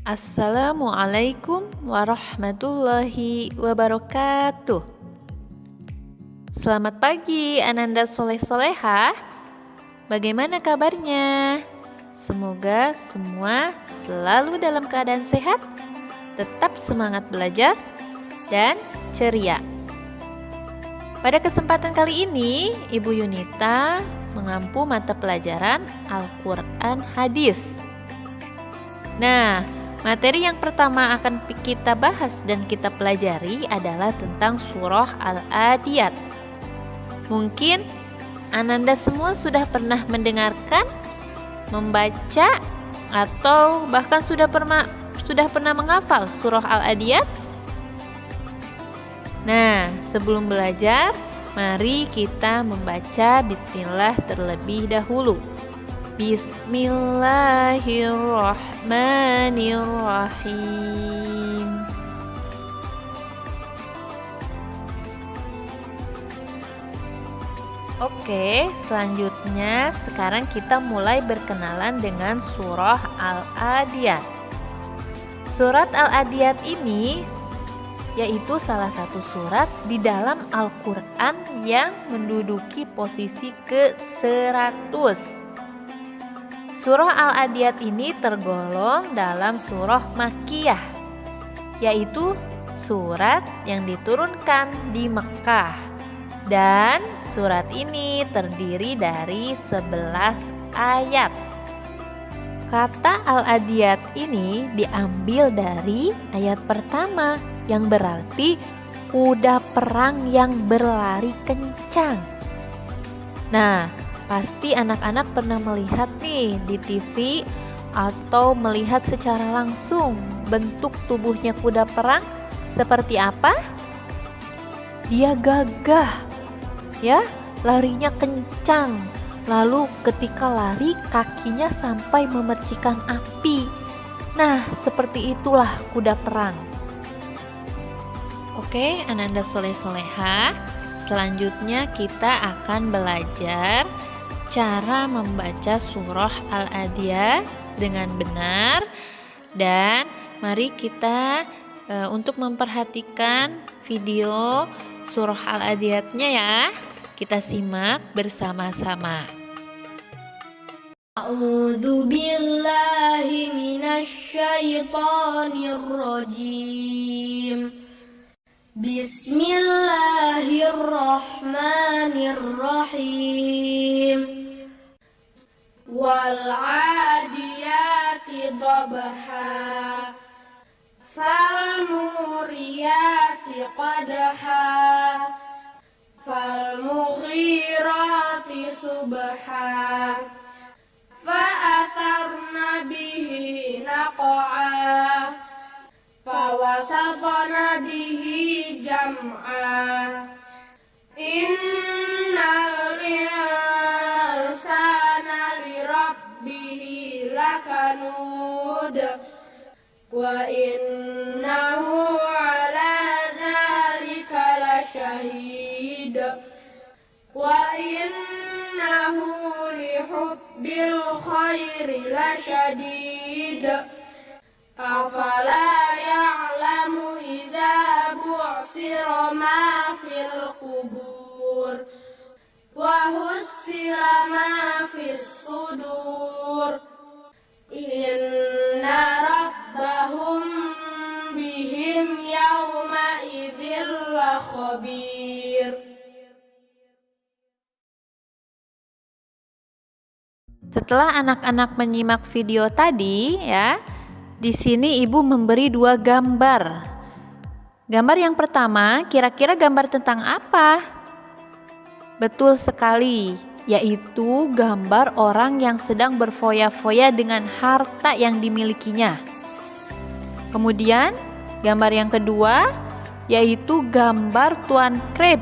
Assalamualaikum warahmatullahi wabarakatuh. Selamat pagi Ananda Soleh Soleha. Bagaimana kabarnya? Semoga semua selalu dalam keadaan sehat, tetap semangat belajar, dan ceria. Pada kesempatan kali ini, Ibu Yunita mengampu mata pelajaran Al-Quran Hadis. Nah, materi yang pertama akan kita bahas dan kita pelajari adalah tentang surah Al-Adiyat. Mungkin Ananda semua sudah pernah mendengarkan, membaca, atau bahkan sudah pernah menghafal surah Al-Adiyat? Nah, sebelum belajar, mari kita membaca bismillah terlebih dahulu. Bismillahirrahmanirrahim. Oke, selanjutnya sekarang kita mulai berkenalan dengan surah Al-Adiyat. Surat Al-Adiyat ini yaitu salah satu surat di dalam Al-Quran yang menduduki posisi ke-100. Surah Al-Adiyat ini tergolong dalam surah Makkiyah, yaitu surat yang diturunkan di Mekah. Dan surat ini terdiri dari 11 ayat. Kata Al-Adiyat ini diambil dari ayat pertama yang berarti kuda perang yang berlari kencang. Nah, pasti anak-anak pernah melihat nih di TV atau melihat secara langsung bentuk tubuhnya kuda perang seperti apa? Dia gagah, ya, larinya kencang. Lalu ketika lari kakinya sampai memercikan api. Nah, seperti itulah kuda perang. Oke, Ananda Soleh Soleha, selanjutnya kita akan belajar cara membaca surah Al-Adiyat dengan benar. Dan mari kita untuk memperhatikan video surah Al-Adiyatnya ya. Kita simak bersama-sama. A'udzu billahi minasy syaithanir rajim. Bismillahirrahmanirrahim. Wal 'adiyati dhabha fal muriyati qadha fal mughirati subha fa atharna bihi naq'a fa wasatna bihi jam'a innal insana lirabbihi lakanud wa innahu ala dzalika lasyahid wa innahu lihubbil khairi lasyadid afala ya'lamu idza bu'sira ma fil qubur wa hussila ma fis sudur inna rabbahum bihim yawma idzil khabir. Setelah anak-anak menyimak video tadi ya, di sini Ibu memberi 2 gambar. Gambar yang pertama, kira-kira gambar tentang apa? Betul sekali, yaitu gambar orang yang sedang berfoya-foya dengan harta yang dimilikinya. Kemudian, gambar yang kedua, yaitu gambar Tuan Krab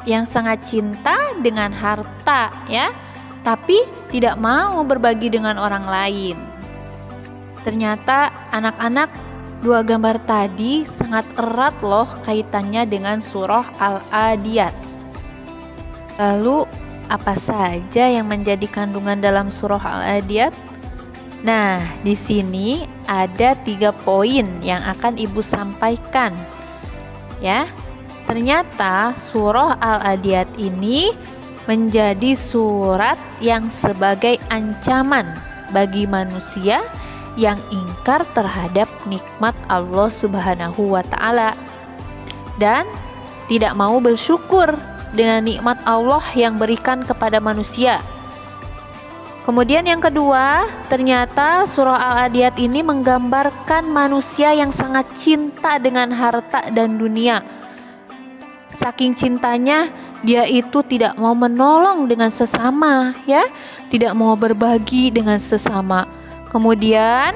yang sangat cinta dengan harta ya, tapi tidak mau berbagi dengan orang lain. Ternyata anak-anak, 2 gambar tadi sangat erat loh kaitannya dengan surah Al-Adiyat. Lalu apa saja yang menjadi kandungan dalam surah Al-Adiyat? Nah, di sini ada 3 poin yang akan Ibu sampaikan. Ya, ternyata surah Al-Adiyat ini menjadi surat yang sebagai ancaman bagi manusia yang ingkar terhadap nikmat Allah Subhanahu wa Ta'ala dan tidak mau bersyukur dengan nikmat Allah yang berikan kepada manusia. Kemudian yang kedua, ternyata surah Al-Adiyat ini menggambarkan manusia yang sangat cinta dengan harta dan dunia. Saking cintanya, dia itu tidak mau menolong dengan sesama, ya, tidak mau berbagi dengan sesama. Kemudian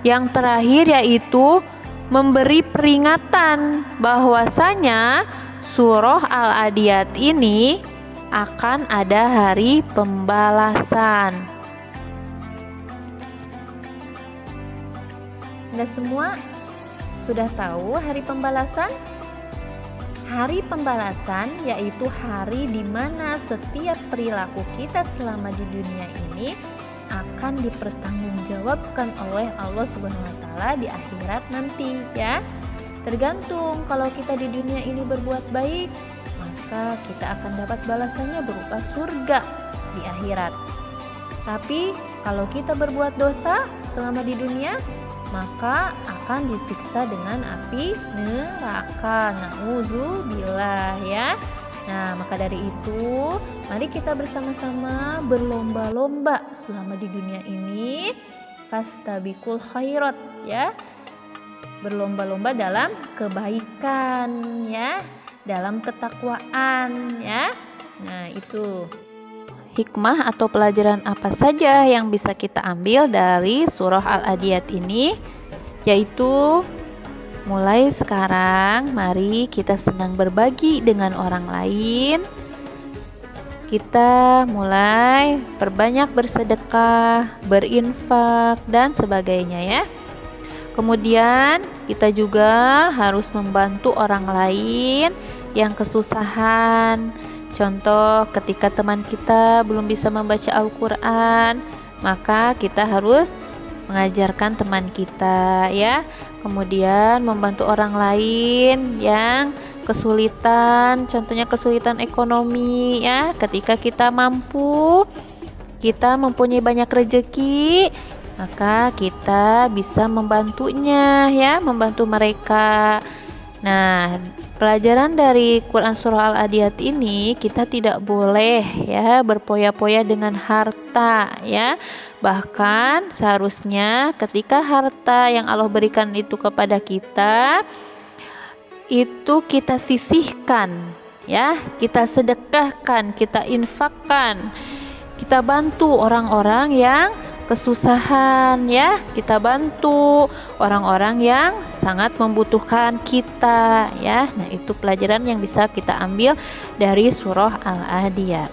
yang terakhir yaitu memberi peringatan bahwasanya surah Al-Adiyat ini akan ada hari pembalasan. Anda semua sudah tahu hari pembalasan? Hari pembalasan yaitu hari di mana setiap perilaku kita selama di dunia ini akan dipertanggungjawabkan oleh Allah Subhanahu wa Ta'ala di akhirat nanti, ya. Tergantung, kalau kita di dunia ini berbuat baik, maka kita akan dapat balasannya berupa surga di akhirat. Tapi kalau kita berbuat dosa selama di dunia, maka akan disiksa dengan api neraka. Nauzubillah, ya. Nah, maka dari itu, mari kita bersama-sama berlomba-lomba selama di dunia ini, fastabiqul khairat, ya. Berlomba-lomba dalam kebaikan, ya, dalam ketakwaan, ya. Nah, itu hikmah atau pelajaran apa saja yang bisa kita ambil dari surah Al-Adiyat ini, yaitu mulai sekarang mari kita senang berbagi dengan orang lain. Kita mulai perbanyak bersedekah, berinfak dan sebagainya, ya. Kemudian kita juga harus membantu orang lain yang kesusahan. Contoh, ketika teman kita belum bisa membaca Al-Quran, maka kita harus mengajarkan teman kita, ya. Kemudian membantu orang lain yang kesulitan, contohnya kesulitan ekonomi, ya. Ketika kita mampu, kita mempunyai banyak rezeki, maka kita bisa membantunya, ya, membantu mereka. Nah, pelajaran dari Quran Surah Al-Adiyat ini, kita tidak boleh, ya, berpoya-poya dengan harta, ya. Bahkan seharusnya ketika harta yang Allah berikan itu kepada kita, itu kita sisihkan, ya, kita sedekahkan, kita infakkan, kita bantu orang-orang yang kesusahan, ya, kita bantu orang-orang yang sangat membutuhkan kita, ya. Nah, itu pelajaran yang bisa kita ambil dari surah Al-Adiyat.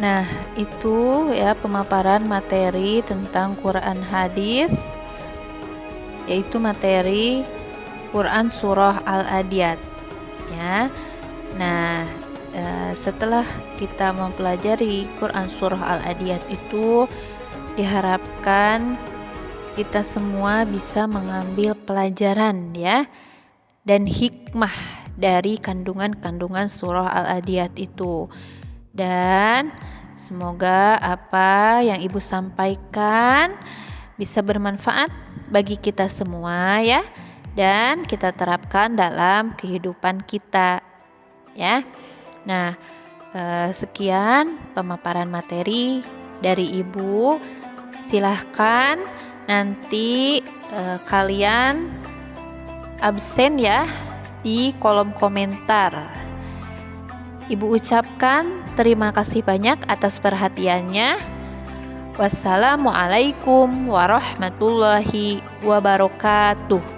Nah, itu, ya, pemaparan materi tentang Quran hadis, yaitu materi Quran surah Al-Adiyat, ya. Nah, setelah kita mempelajari Quran surah Al-Adiyat itu, diharapkan kita semua bisa mengambil pelajaran, ya, dan hikmah dari kandungan-kandungan surah Al-Adiyat itu. Dan semoga apa yang Ibu sampaikan bisa bermanfaat bagi kita semua, ya, dan kita terapkan dalam kehidupan kita, ya. Nah, sekian pemaparan materi dari Ibu. Silahkan nanti kalian absen, ya, di kolom komentar. Ibu ucapkan terima kasih banyak atas perhatiannya. Wassalamualaikum warahmatullahi wabarakatuh.